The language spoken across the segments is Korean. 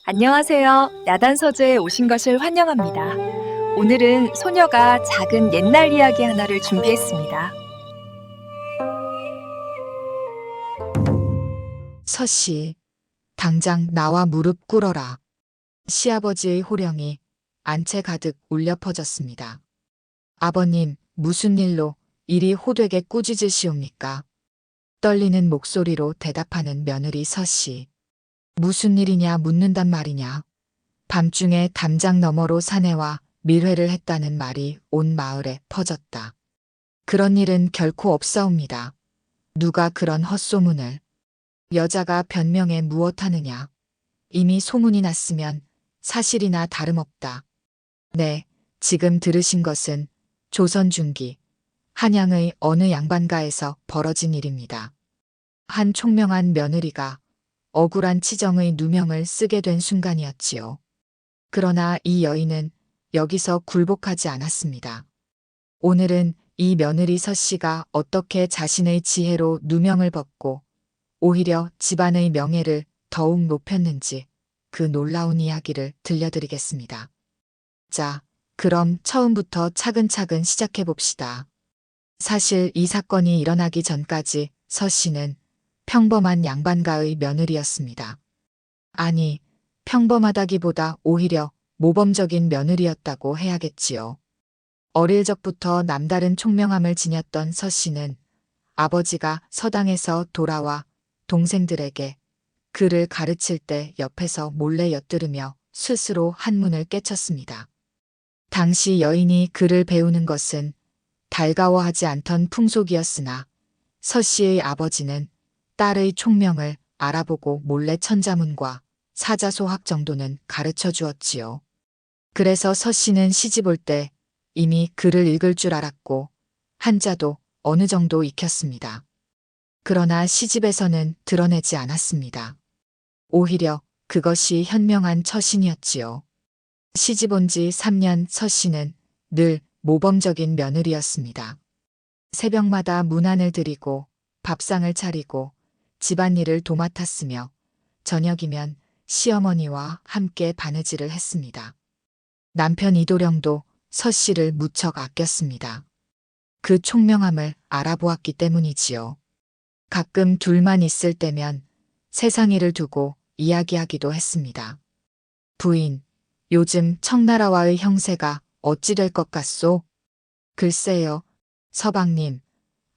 안녕하세요. 야단서재에 오신 것을 환영합니다. 오늘은 소녀가 작은 옛날 이야기 하나를 준비했습니다. 서씨, 당장 나와 무릎 꿇어라. 시아버지의 호령이 안채 가득 울려 퍼졌습니다. 아버님, 무슨 일로 이리 호되게 꾸짖으시옵니까? 떨리는 목소리로 대답하는 며느리 서씨. 무슨 일이냐 묻는단 말이냐. 밤중에 담장 너머로 사내와 밀회를 했다는 말이 온 마을에 퍼졌다. 그런 일은 결코 없사옵니다. 누가 그런 헛소문을. 여자가 변명에 무엇하느냐. 이미 소문이 났으면 사실이나 다름없다. 네, 지금 들으신 것은 조선 중기 한양의 어느 양반가에서 벌어진 일입니다. 한 총명한 며느리가 억울한 치정의 누명을 쓰게 된 순간이었지요. 그러나 이 여인은 여기서 굴복하지 않았습니다. 오늘은 이 며느리 서씨가 어떻게 자신의 지혜로 누명을 벗고 오히려 집안의 명예를 더욱 높였는지 그 놀라운 이야기를 들려드리겠습니다. 자, 그럼 처음부터 차근차근 시작해 봅시다. 사실 이 사건이 일어나기 전까지 서 씨는 평범한 양반가의 며느리였습니다. 아니, 평범하다기보다 오히려 모범적인 며느리였다고 해야겠지요. 어릴 적부터 남다른 총명함을 지녔던 서 씨는 아버지가 서당에서 돌아와 동생들에게 글을 가르칠 때 옆에서 몰래 엿들으며 스스로 한문을 깨쳤습니다. 당시 여인이 글을 배우는 것은 달가워하지 않던 풍속이었으나 서 씨의 아버지는 딸의 총명을 알아보고 몰래 천자문과 사자소학 정도는 가르쳐 주었지요. 그래서 서 씨는 시집 올 때 이미 글을 읽을 줄 알았고 한자도 어느 정도 익혔습니다. 그러나 시집에서는 드러내지 않았습니다. 오히려 그것이 현명한 처신이었지요. 시집 온 지 3년 서 씨는 늘 모범적인 며느리였습니다. 새벽마다 문안을 드리고 밥상을 차리고 집안일을 도맡았으며 저녁이면 시어머니와 함께 바느질을 했습니다. 남편 이도령도 서 씨를 무척 아꼈습니다. 그 총명함을 알아보았기 때문이지요. 가끔 둘만 있을 때면 세상 일을 두고 이야기하기도 했습니다. 부인, 요즘 청나라와의 형세가 어찌 될 것 같소? 글쎄요, 서방님,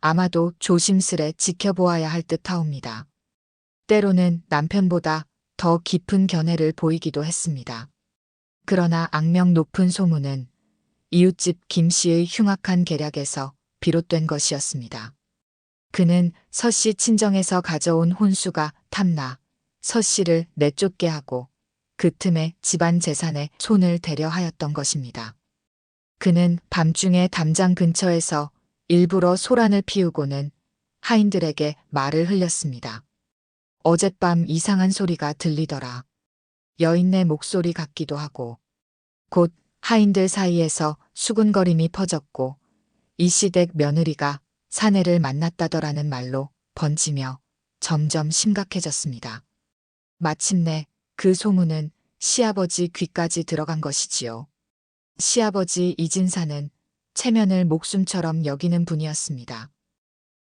아마도 조심스레 지켜보아야 할 듯하옵니다. 때로는 남편보다 더 깊은 견해를 보이기도 했습니다. 그러나 악명 높은 소문은 이웃집 김 씨의 흉악한 계략에서 비롯된 것이었습니다. 그는 서 씨 친정에서 가져온 혼수가 탐나 서 씨를 내쫓게 하고 그 틈에 집안 재산에 손을 대려 하였던 것입니다. 그는 밤중에 담장 근처에서 일부러 소란을 피우고는 하인들에게 말을 흘렸습니다. 어젯밤 이상한 소리가 들리더라. 여인네 목소리 같기도 하고 곧 하인들 사이에서 수군거림이 퍼졌고 이시댁 며느리가 사내를 만났다더라는 말로 번지며 점점 심각해졌습니다. 마침내 그 소문은 시아버지 귀까지 들어간 것이지요. 시아버지 이진사는 체면을 목숨처럼 여기는 분이었습니다.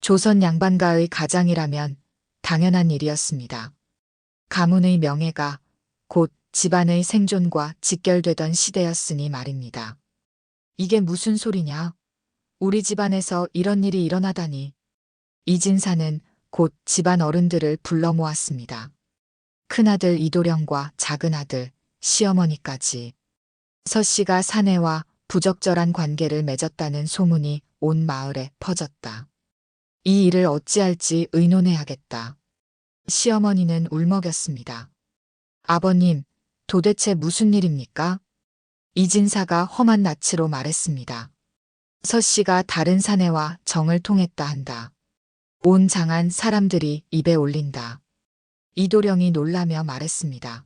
조선 양반가의 가장이라면 당연한 일이었습니다. 가문의 명예가 곧 집안의 생존과 직결되던 시대였으니 말입니다. 이게 무슨 소리냐? 우리 집안에서 이런 일이 일어나다니. 이진사는 곧 집안 어른들을 불러 모았습니다. 큰아들 이도령과 작은아들, 시어머니까지. 서 씨가 사내와 부적절한 관계를 맺었다는 소문이 온 마을에 퍼졌다. 이 일을 어찌할지 의논해야겠다. 시어머니는 울먹였습니다. 아버님, 도대체 무슨 일입니까? 이진사가 험한 낯으로 말했습니다. 서 씨가 다른 사내와 정을 통했다 한다. 온 장안 사람들이 입에 올린다. 이도령이 놀라며 말했습니다.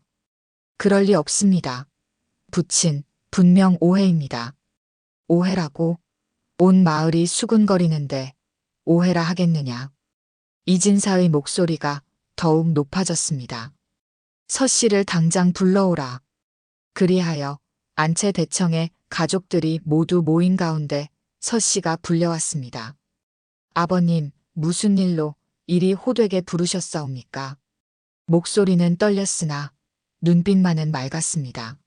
그럴 리 없습니다. 부친, 분명 오해입니다. 오해라고? 온 마을이 수군거리는데 오해라 하겠느냐. 이진사의 목소리가 더욱 높아졌습니다. 서 씨를 당장 불러오라. 그리하여 안채 대청에 가족들이 모두 모인 가운데 서 씨가 불려왔습니다. 아버님, 무슨 일로 이리 호되게 부르셨사옵니까? 목소리는 떨렸으나 눈빛만은 맑았습니다.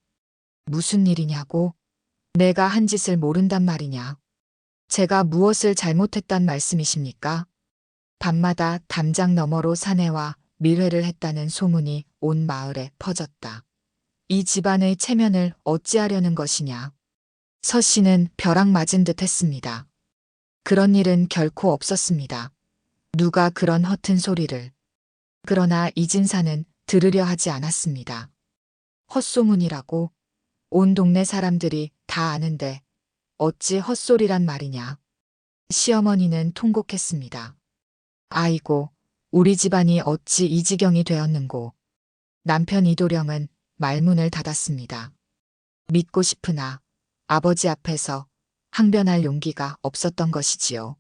무슨 일이냐고? 내가 한 짓을 모른단 말이냐? 제가 무엇을 잘못했단 말씀이십니까? 밤마다 담장 너머로 사내와 밀회를 했다는 소문이 온 마을에 퍼졌다. 이 집안의 체면을 어찌하려는 것이냐? 서 씨는 벼락 맞은 듯 했습니다. 그런 일은 결코 없었습니다. 누가 그런 허튼 소리를. 그러나 이진사는 들으려 하지 않았습니다. 헛소문이라고? 온 동네 사람들이 다 아는데 어찌 헛소리란 말이냐. 시어머니는 통곡했습니다. 아이고, 우리 집안이 어찌 이 지경이 되었는고. 남편 이도령은 말문을 닫았습니다. 믿고 싶으나 아버지 앞에서 항변할 용기가 없었던 것이지요.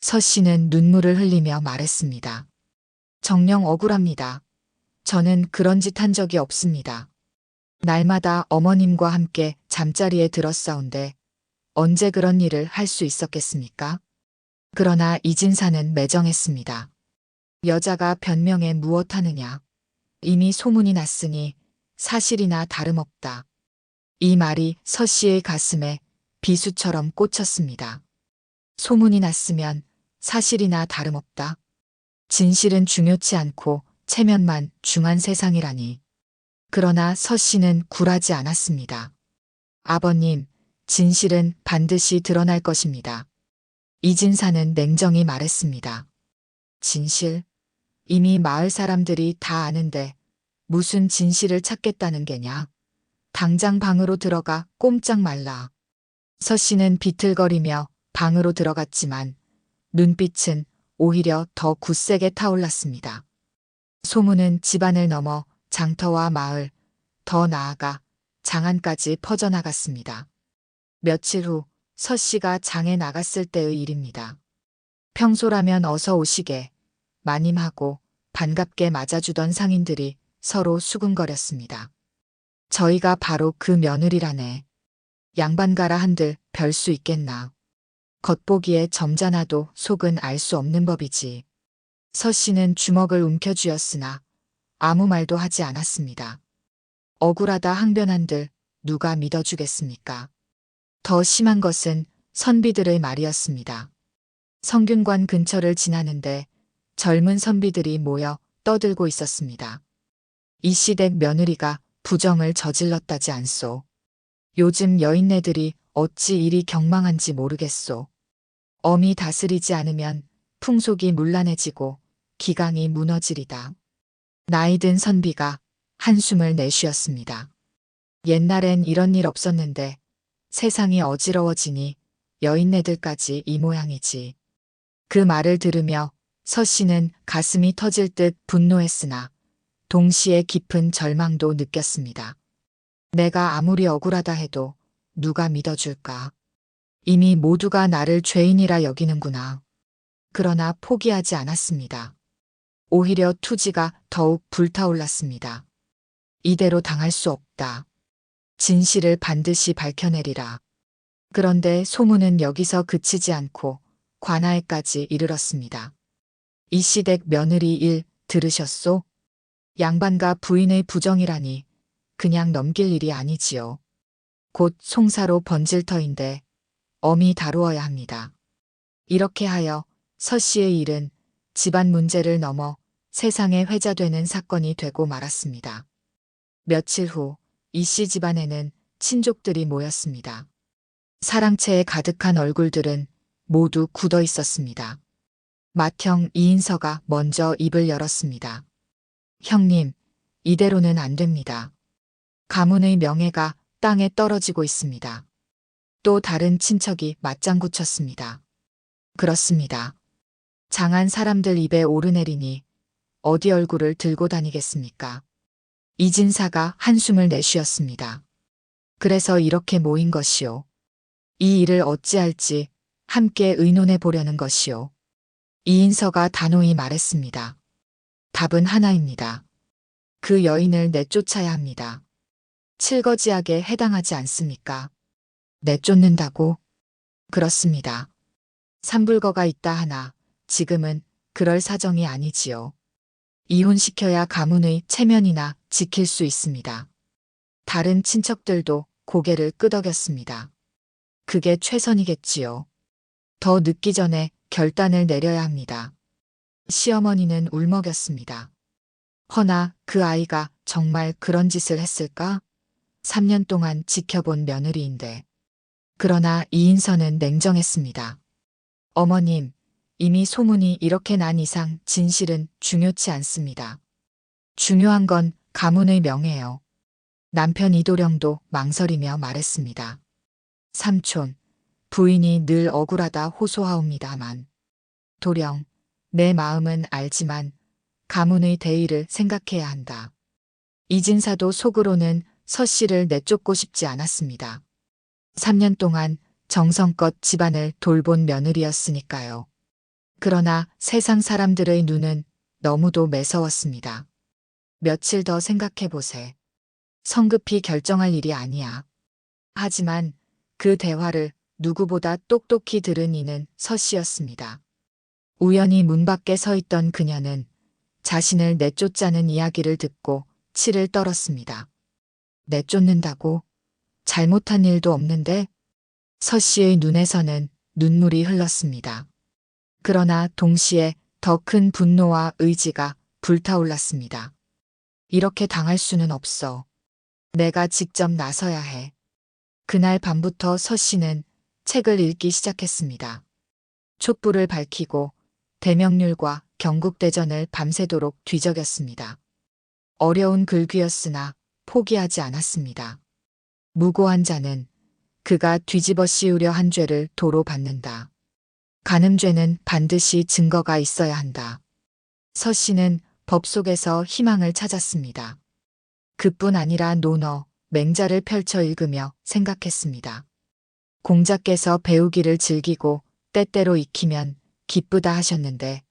서 씨는 눈물을 흘리며 말했습니다. 정녕 억울합니다. 저는 그런 짓 한 적이 없습니다. 날마다 어머님과 함께 잠자리에 들었사온데 언제 그런 일을 할 수 있었겠습니까? 그러나 이진사는 매정했습니다. 여자가 변명에 무엇하느냐. 이미 소문이 났으니 사실이나 다름없다. 이 말이 서 씨의 가슴에 비수처럼 꽂혔습니다. 소문이 났으면 사실이나 다름없다. 진실은 중요치 않고 체면만 중한 세상이라니. 그러나 서 씨는 굴하지 않았습니다. 아버님, 진실은 반드시 드러날 것입니다. 이진사는 냉정히 말했습니다. 진실? 이미 마을 사람들이 다 아는데 무슨 진실을 찾겠다는 게냐? 당장 방으로 들어가 꼼짝 말라. 서 씨는 비틀거리며 방으로 들어갔지만 눈빛은 오히려 더 굳세게 타올랐습니다. 소문은 집안을 넘어 장터와 마을, 더 나아가 장안까지 퍼져나갔습니다. 며칠 후 서 씨가 장에 나갔을 때의 일입니다. 평소라면 어서 오시게 마님하고 반갑게 맞아주던 상인들이 서로 수군거렸습니다. 저희가 바로 그 며느리라네. 양반가라 한들 별 수 있겠나. 겉보기에 점잖아도 속은 알 수 없는 법이지. 서 씨는 주먹을 움켜쥐었으나 아무 말도 하지 않았습니다. 억울하다 항변한들 누가 믿어주겠습니까? 더 심한 것은 선비들의 말이었습니다. 성균관 근처를 지나는데 젊은 선비들이 모여 떠들고 있었습니다. 이씨댁 며느리가 부정을 저질렀다지 않소. 요즘 여인네들이 어찌 이리 경망한지 모르겠소. 엄이 다스리지 않으면 풍속이 문란해지고 기강이 무너지리다. 나이든 선비가 한숨을 내쉬었습니다. 옛날엔 이런 일 없었는데 세상이 어지러워지니 여인네들까지 이 모양이지. 그 말을 들으며 서 씨는 가슴이 터질 듯 분노했으나 동시에 깊은 절망도 느꼈습니다. 내가 아무리 억울하다 해도 누가 믿어줄까? 이미 모두가 나를 죄인이라 여기는구나. 그러나 포기하지 않았습니다. 오히려 투지가 더욱 불타올랐습니다. 이대로 당할 수 없다. 진실을 반드시 밝혀내리라. 그런데 소문은 여기서 그치지 않고 관아에까지 이르렀습니다. 이씨댁 며느리 일 들으셨소? 양반과 부인의 부정이라니 그냥 넘길 일이 아니지요. 곧 송사로 번질 터인데 엄히 다루어야 합니다. 이렇게 하여 서 씨의 일은 집안 문제를 넘어 세상에 회자되는 사건이 되고 말았습니다. 며칠 후 이씨 집안에는 친족들이 모였습니다. 사랑채에 가득한 얼굴들은 모두 굳어 있었습니다. 맏형 이인서가 먼저 입을 열었습니다. 형님, 이대로는 안 됩니다. 가문의 명예가 땅에 떨어지고 있습니다. 또 다른 친척이 맞장구 쳤습니다. 그렇습니다. 장한 사람들 입에 오르내리니 어디 얼굴을 들고 다니겠습니까? 이진사가 한숨을 내쉬었습니다. 그래서 이렇게 모인 것이오. 이 일을 어찌할지 함께 의논해 보려는 것이오. 이인서가 단호히 말했습니다. 답은 하나입니다. 그 여인을 내쫓아야 합니다. 칠거지약에 해당하지 않습니까? 내쫓는다고? 그렇습니다. 삼불거가 있다 하나 지금은 그럴 사정이 아니지요. 이혼시켜야 가문의 체면이나 지킬 수 있습니다. 다른 친척들도 고개를 끄덕였습니다. 그게 최선이겠지요. 더 늦기 전에 결단을 내려야 합니다. 시어머니는 울먹였습니다. 허나 그 아이가 정말 그런 짓을 했을까? 3년 동안 지켜본 며느리인데. 그러나 이인선은 냉정했습니다. 어머님, 이미 소문이 이렇게 난 이상 진실은 중요치 않습니다. 중요한 건 가문의 명예요. 남편 이도령도 망설이며 말했습니다. 삼촌, 부인이 늘 억울하다 호소하옵니다만. 도령, 내 마음은 알지만 가문의 대의를 생각해야 한다. 이진사도 속으로는 서 씨를 내쫓고 싶지 않았습니다. 3년 동안 정성껏 집안을 돌본 며느리였으니까요. 그러나 세상 사람들의 눈은 너무도 매서웠습니다. 며칠 더 생각해 보세. 성급히 결정할 일이 아니야. 하지만 그 대화를 누구보다 똑똑히 들은 이는 서 씨였습니다. 우연히 문 밖에 서 있던 그녀는 자신을 내쫓자는 이야기를 듣고 치를 떨었습니다. 내쫓는다고? 잘못한 일도 없는데? 서 씨의 눈에서는 눈물이 흘렀습니다. 그러나 동시에 더 큰 분노와 의지가 불타올랐습니다. 이렇게 당할 수는 없어. 내가 직접 나서야 해. 그날 밤부터 서 씨는 책을 읽기 시작했습니다. 촛불을 밝히고 대명률과 경국대전을 밤새도록 뒤적였습니다. 어려운 글귀였으나 포기하지 않았습니다. 무고한 자는 그가 뒤집어 씌우려 한 죄를 도로 받는다. 간음죄는 반드시 증거가 있어야 한다. 서 씨는 법 속에서 희망을 찾았습니다. 그뿐 아니라 논어, 맹자를 펼쳐 읽으며 생각했습니다. 공자께서 배우기를 즐기고 때때로 익히면 기쁘다 하셨는데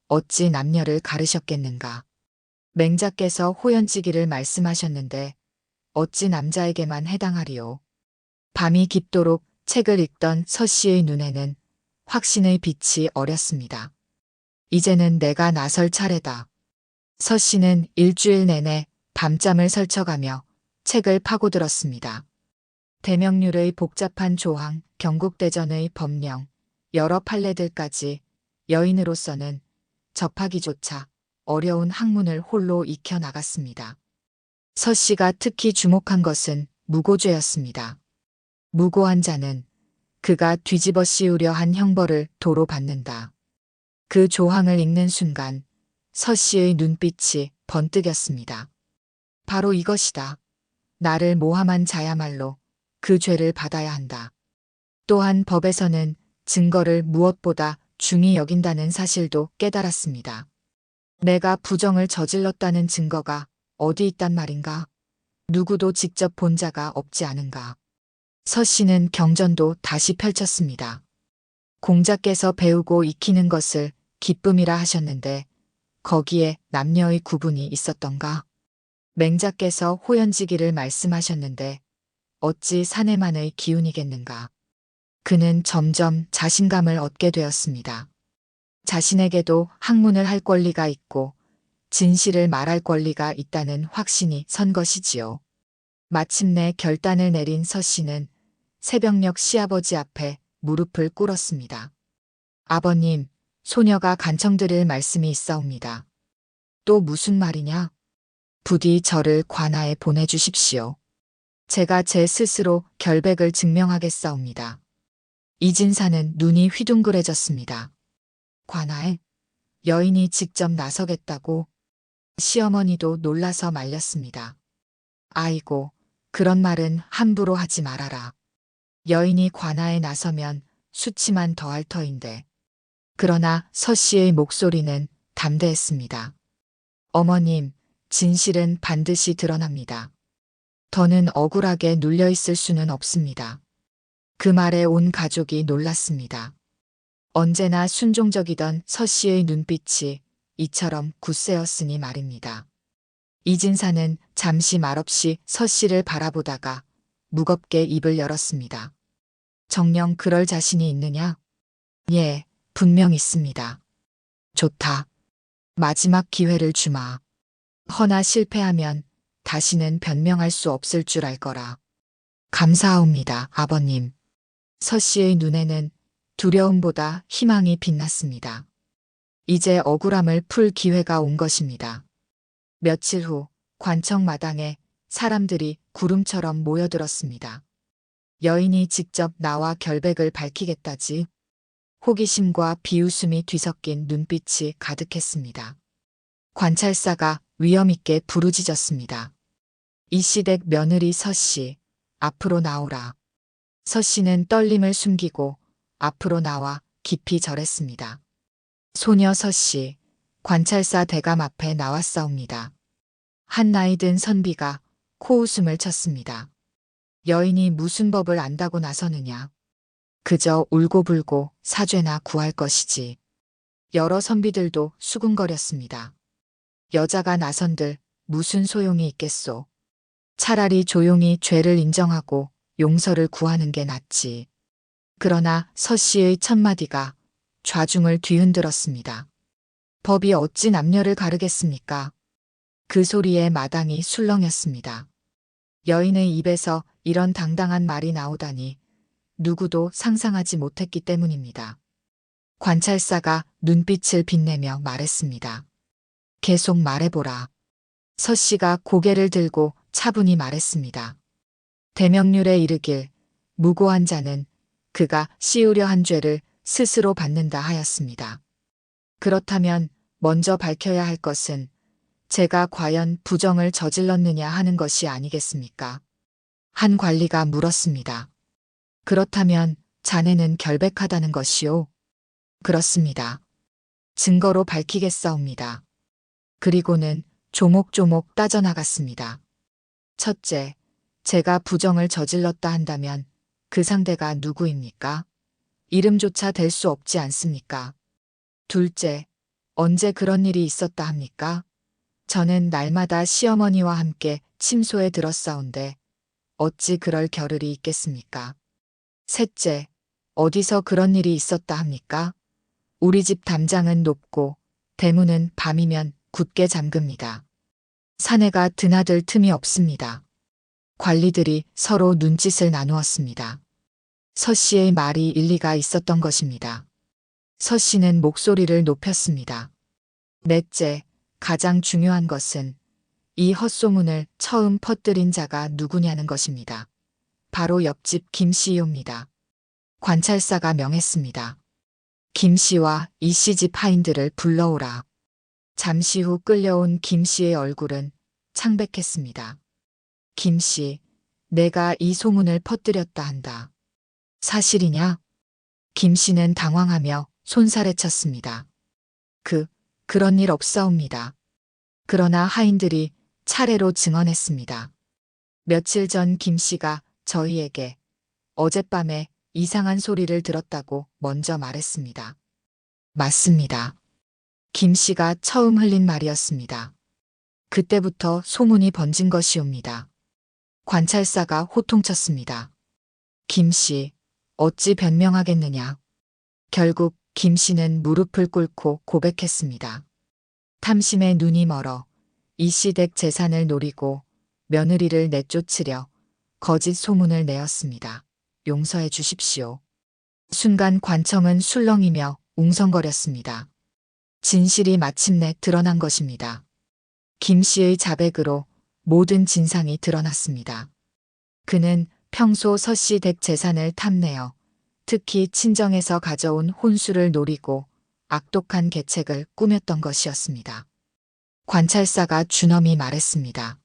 어찌 남녀를 가르셨겠는가. 맹자께서 호연지기를 말씀하셨는데 어찌 남자에게만 해당하리요. 밤이 깊도록 책을 읽던 서 씨의 눈에는 확신의 빛이 어렸습니다. 이제는 내가 나설 차례다. 서 씨는 일주일 내내 밤잠을 설쳐가며 책을 파고들었습니다. 대명률의 복잡한 조항, 경국대전의 법령, 여러 판례들까지 여인으로서는 접하기조차 어려운 학문을 홀로 익혀 나갔습니다. 서 씨가 특히 주목한 것은 무고죄였습니다. 무고한 자는 그가 뒤집어 씌우려 한 형벌을 도로 받는다. 그 조항을 읽는 순간 서 씨의 눈빛이 번뜩였습니다. 바로 이것이다. 나를 모함한 자야말로 그 죄를 받아야 한다. 또한 법에서는 증거를 무엇보다 중히 여긴다는 사실도 깨달았습니다. 내가 부정을 저질렀다는 증거가 어디 있단 말인가? 누구도 직접 본 자가 없지 않은가? 서 씨는 경전도 다시 펼쳤습니다. 공자께서 배우고 익히는 것을 기쁨이라 하셨는데 거기에 남녀의 구분이 있었던가? 맹자께서 호연지기를 말씀하셨는데 어찌 사내만의 기운이겠는가? 그는 점점 자신감을 얻게 되었습니다. 자신에게도 학문을 할 권리가 있고 진실을 말할 권리가 있다는 확신이 선 것이지요. 마침내 결단을 내린 서 씨는 새벽녘 시아버지 앞에 무릎을 꿇었습니다. 아버님, 소녀가 간청드릴 말씀이 있사옵니다. 또 무슨 말이냐? 부디 저를 관아에 보내주십시오. 제가 제 스스로 결백을 증명하겠사옵니다. 이진사는 눈이 휘둥그레졌습니다. 관아에? 여인이 직접 나서겠다고? 시어머니도 놀라서 말렸습니다. 아이고, 그런 말은 함부로 하지 말아라. 여인이 관아에 나서면 수치만 더할 터인데. 그러나 서 씨의 목소리는 담대했습니다. 어머님, 진실은 반드시 드러납니다. 더는 억울하게 눌려있을 수는 없습니다. 그 말에 온 가족이 놀랐습니다. 언제나 순종적이던 서 씨의 눈빛이 이처럼 굳세었으니 말입니다. 이진사는 잠시 말없이 서 씨를 바라보다가 무겁게 입을 열었습니다. 정녕 그럴 자신이 있느냐? 예, 분명 있습니다. 좋다. 마지막 기회를 주마. 허나 실패하면 다시는 변명할 수 없을 줄 알 거라. 감사하옵니다, 아버님. 서 씨의 눈에는 두려움보다 희망이 빛났습니다. 이제 억울함을 풀 기회가 온 것입니다. 며칠 후 관청 마당에 사람들이 구름처럼 모여들었습니다. 여인이 직접 나와 결백을 밝히겠다지. 호기심과 비웃음이 뒤섞인 눈빛이 가득했습니다. 관찰사가 위엄있게 부르짖었습니다. 이씨댁 며느리 서 씨, 앞으로 나오라. 서 씨는 떨림을 숨기고 앞으로 나와 깊이 절했습니다. 소녀 서 씨, 관찰사 대감 앞에 나왔사옵니다. 한 나이 든 선비가 코웃음을 쳤습니다. 여인이 무슨 법을 안다고 나서느냐. 그저 울고불고 사죄나 구할 것이지. 여러 선비들도 수군거렸습니다. 여자가 나선들 무슨 소용이 있겠소. 차라리 조용히 죄를 인정하고 용서를 구하는 게 낫지. 그러나 서 씨의 첫마디가 좌중을 뒤흔들었습니다. 법이 어찌 남녀를 가르겠습니까? 그 소리에 마당이 술렁였습니다. 여인의 입에서 이런 당당한 말이 나오다니 누구도 상상하지 못했기 때문입니다. 관찰사가 눈빛을 빛내며 말했습니다. 계속 말해보라. 서 씨가 고개를 들고 차분히 말했습니다. 대명률에 이르길 무고한 자는 그가 씌우려 한 죄를 스스로 받는다 하였습니다. 그렇다면 먼저 밝혀야 할 것은 제가 과연 부정을 저질렀느냐 하는 것이 아니겠습니까? 한 관리가 물었습니다. 그렇다면 자네는 결백하다는 것이오? 그렇습니다. 증거로 밝히겠사옵니다. 그리고는 조목조목 따져나갔습니다. 첫째, 제가 부정을 저질렀다 한다면 그 상대가 누구입니까? 이름조차 댈 수 없지 않습니까? 둘째, 언제 그런 일이 있었다 합니까? 저는 날마다 시어머니와 함께 침소에 들었사온데 어찌 그럴 겨를이 있겠습니까? 셋째, 어디서 그런 일이 있었다 합니까? 우리 집 담장은 높고 대문은 밤이면 굳게 잠깁니다. 사내가 드나들 틈이 없습니다. 관리들이 서로 눈짓을 나누었습니다. 서 씨의 말이 일리가 있었던 것입니다. 서 씨는 목소리를 높였습니다. 넷째, 가장 중요한 것은 이 헛소문을 처음 퍼뜨린 자가 누구냐는 것입니다. 바로 옆집 김 씨입니다. 관찰사가 명했습니다. 김 씨와 이 씨 집 하인들을 불러오라. 잠시 후 끌려온 김 씨의 얼굴은 창백했습니다. 김 씨, 내가 이 소문을 퍼뜨렸다 한다. 사실이냐? 김 씨는 당황하며 손살에 쳤습니다. 그런 일 없사옵니다. 그러나 하인들이 차례로 증언했습니다. 며칠 전 김 씨가 저희에게 어젯밤에 이상한 소리를 들었다고 먼저 말했습니다. 맞습니다. 김 씨가 처음 흘린 말이었습니다. 그때부터 소문이 번진 것이옵니다. 관찰사가 호통쳤습니다. 김 씨, 어찌 변명하겠느냐. 결국 김 씨는 무릎을 꿇고 고백했습니다. 탐심에 눈이 멀어 이 씨 댁 재산을 노리고 며느리를 내쫓으려 거짓 소문을 내었습니다. 용서해 주십시오. 순간 관청은 술렁이며 웅성거렸습니다. 진실이 마침내 드러난 것입니다. 김 씨의 자백으로 모든 진상이 드러났습니다. 그는 평소 서 씨 댁 재산을 탐내어 특히 친정에서 가져온 혼수를 노리고 악독한 계책을 꾸몄던 것이었습니다. 관찰사가 준엄히 말했습니다.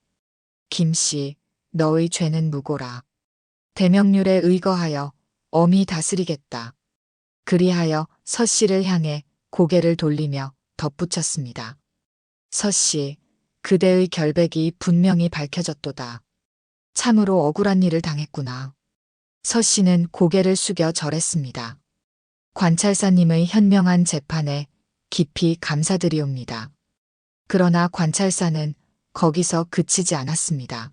김 씨, 너의 죄는 무고라. 대명률에 의거하여 엄히 다스리겠다. 그리하여 서 씨를 향해 고개를 돌리며 덧붙였습니다. 서 씨, 그대의 결백이 분명히 밝혀졌도다. 참으로 억울한 일을 당했구나. 서 씨는 고개를 숙여 절했습니다. 관찰사님의 현명한 재판에 깊이 감사드리옵니다. 그러나 관찰사는 거기서 그치지 않았습니다.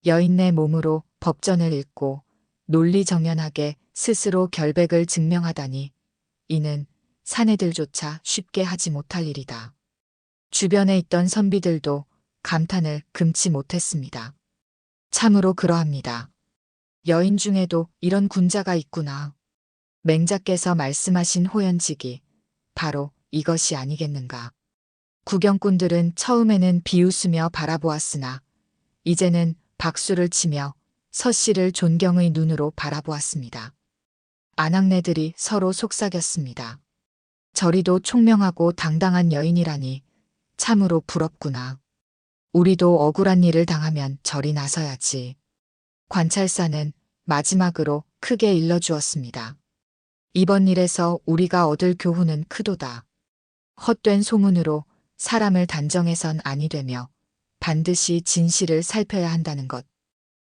여인네 몸으로 법전을 읽고 논리정연하게 스스로 결백을 증명하다니 이는 사내들조차 쉽게 하지 못할 일이다. 주변에 있던 선비들도 감탄을 금치 못했습니다. 참으로 그러합니다. 여인 중에도 이런 군자가 있구나. 맹자께서 말씀하신 호연직이 바로 이것이 아니겠는가. 구경꾼들은 처음에는 비웃으며 바라보았으나 이제는 박수를 치며 서씨를 존경의 눈으로 바라보았습니다. 아낙네들이 서로 속삭였습니다. 저리도 총명하고 당당한 여인이라니 참으로 부럽구나. 우리도 억울한 일을 당하면 저리 나서야지. 관찰사는 마지막으로 크게 일러주었습니다. 이번 일에서 우리가 얻을 교훈은 크도다. 헛된 소문으로 사람을 단정해선 아니 되며 반드시 진실을 살펴야 한다는 것.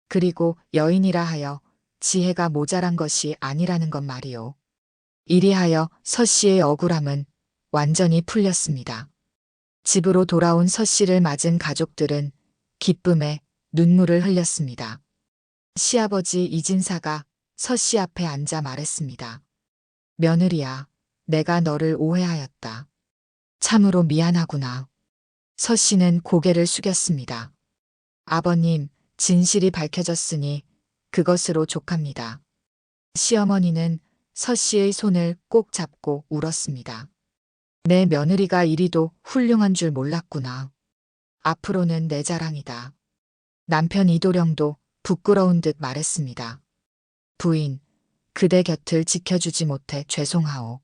그리고 여인이라 하여 지혜가 모자란 것이 아니라는 것 말이오. 이리하여 서씨의 억울함은 완전히 풀렸습니다. 집으로 돌아온 서씨를 맞은 가족들은 기쁨에 눈물을 흘렸습니다. 시아버지 이진사가 서씨 앞에 앉아 말했습니다. 며느리야, 내가 너를 오해하였다. 참으로 미안하구나. 서씨는 고개를 숙였습니다. 아버님, 진실이 밝혀졌으니 그것으로 족합니다. 시어머니는 서씨의 손을 꼭 잡고 울었습니다. 내 며느리가 이리도 훌륭한 줄 몰랐구나. 앞으로는 내 자랑이다. 남편 이도령도 부끄러운 듯 말했습니다. 부인, 그대 곁을 지켜주지 못해 죄송하오.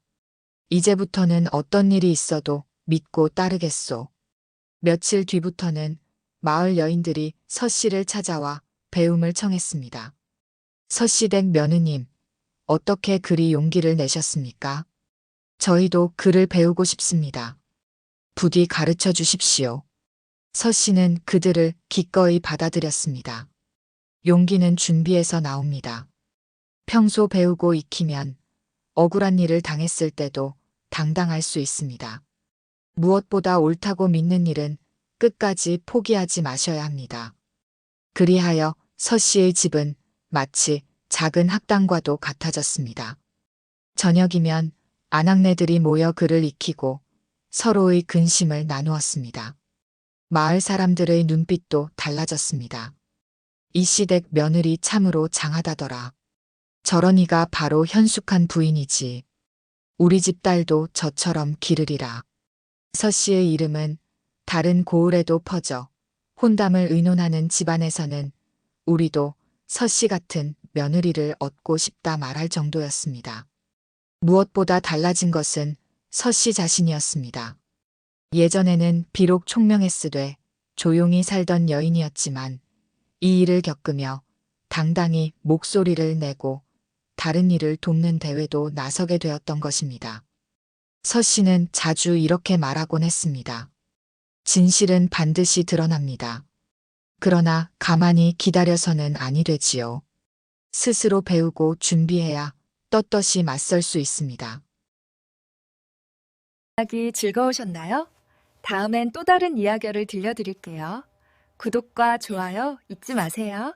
이제부터는 어떤 일이 있어도 믿고 따르겠소. 며칠 뒤부터는 마을 여인들이 서씨를 찾아와 배움을 청했습니다. 서씨 댁 며느님, 어떻게 그리 용기를 내셨습니까? 저희도 글을 배우고 싶습니다. 부디 가르쳐 주십시오. 서씨는 그들을 기꺼이 받아들였습니다. 용기는 준비에서 나옵니다. 평소 배우고 익히면 억울한 일을 당했을 때도 당당할 수 있습니다. 무엇보다 옳다고 믿는 일은 끝까지 포기하지 마셔야 합니다. 그리하여 서씨의 집은 마치 작은 학당과도 같아졌습니다. 저녁이면 아낙네들이 모여 글을 익히고 서로의 근심을 나누었습니다. 마을 사람들의 눈빛도 달라졌습니다. 이씨댁 며느리 참으로 장하다더라. 저런이가 바로 현숙한 부인이지. 우리 집 딸도 저처럼 기르리라. 서씨의 이름은 다른 고을에도 퍼져 혼담을 의논하는 집안에서는 우리도 서씨 같은 며느리를 얻고 싶다 말할 정도였습니다. 무엇보다 달라진 것은 서씨 자신이었습니다. 예전에는 비록 총명했으되 조용히 살던 여인이었지만 이 일을 겪으며 당당히 목소리를 내고 다른 일을 돕는 대회도 나서게 되었던 것입니다. 서씨는 자주 이렇게 말하곤 했습니다. 진실은 반드시 드러납니다. 그러나 가만히 기다려서는 아니 되지요. 스스로 배우고 준비해야 떳떳이 맞설 수 있습니다. 이야기 즐거우셨나요? 다음엔 또 다른 이야기를 들려드릴게요. 구독과 좋아요 잊지 마세요.